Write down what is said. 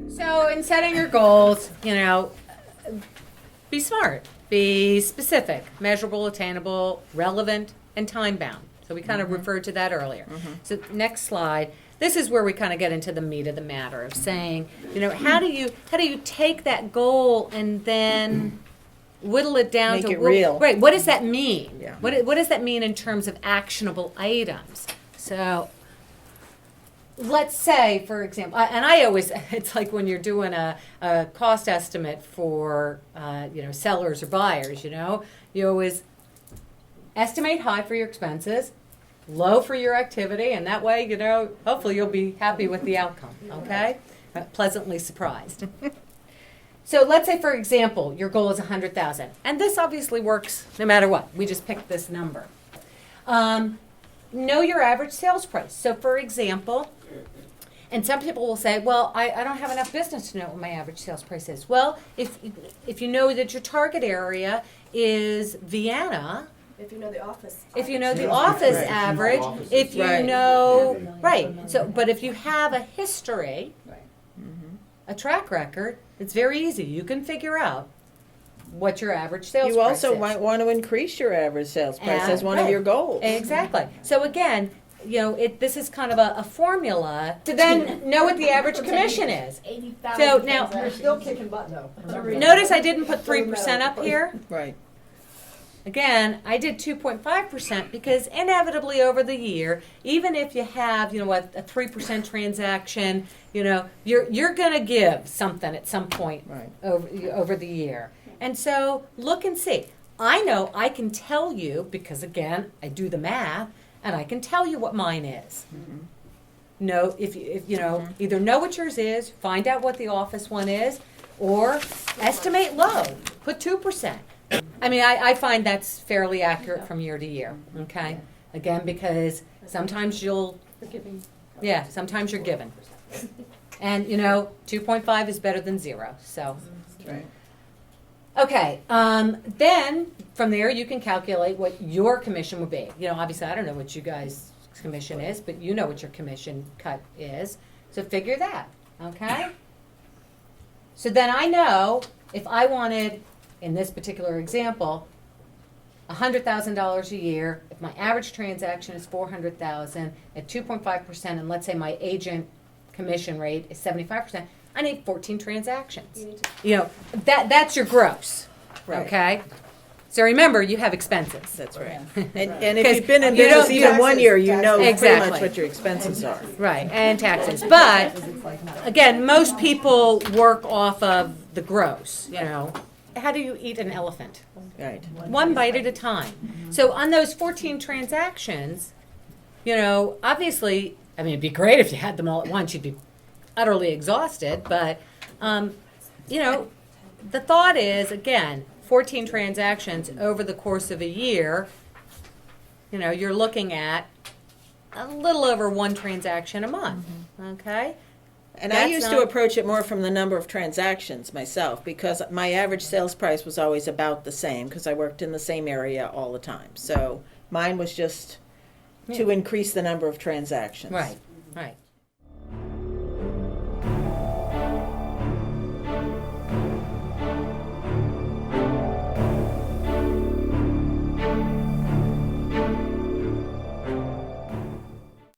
So in setting your goals, be smart, be specific, measurable, attainable, relevant, and time-bound. So we kind of referred to that earlier. So next slide. This is where we kind of get into the meat of the matter of saying, how do you take that goal and then whittle it down Make to it real. Right. What does that mean? Yeah. What does that mean in terms of actionable items? So let's say, for example, and I always, it's like when you're doing a cost estimate for, sellers or buyers, you always estimate high for your expenses, low for your activity, and that way, hopefully you'll be happy with the outcome, okay? Pleasantly surprised. So let's say, for example, your goal is 100,000, and this obviously works no matter what. We just picked this number. Know your average sales price. So, for example, and some people will say, well, I don't have enough business to know what my average sales price is. Well, if you know that your target area is Vienna, If you know the office. if you know the office Right. average, if you Right. know, right. So, but if you have a history, Right. a track record, it's very easy. You can figure out what your average sales You price also is. might want to increase your average sales price And- as one of right. your goals. Exactly. So again, this is kind of a formula to then know what the average commission is. 80,000. So now- You're still kicking butt though. Notice I didn't put 3% up here. Right. Again, I did 2.5% because inevitably over the year, even if you have, a 3% transaction, you're going to give something at some point Right. over the year. And so look and see. I know I can tell you because again, I do the math and I can tell you what mine is. No, if either know what yours is, find out what the office one is, or estimate low, put 2%. I mean, I find that's fairly accurate from year to year, okay? Again, because sometimes sometimes you're given. And, 2.5 is better than 0, so. Right. Okay, then from there you can calculate what your commission would be. Obviously I don't know what you guys' commission is, but you know what your commission cut is. So figure that, okay? So then I know if I wanted, in this particular example, $100,000 a year, if my average transaction is $400,000 at 2.5%, and let's say my agent commission rate is 75%, I need 14 transactions. That's your gross, Right. okay? So remember, you have expenses. That's right. And if 'Cause you've been in you business don't- even 1 year, you know pretty Exactly. much what your expenses are. Right, and taxes. But, again, most people work off of the gross, How do you eat an elephant? Right. One bite at a time. So on those 14 transactions, obviously, I mean, it'd be great if you had them all at once. You'd be utterly exhausted. But, the thought is, again, 14 transactions over the course of a year, you're looking at a little over one transaction a month, okay? And I That's used not- to approach it more from the number of transactions myself because my average sales price was always about the same because I worked in the same area all the time. So mine was just to increase the number of transactions. Right, right.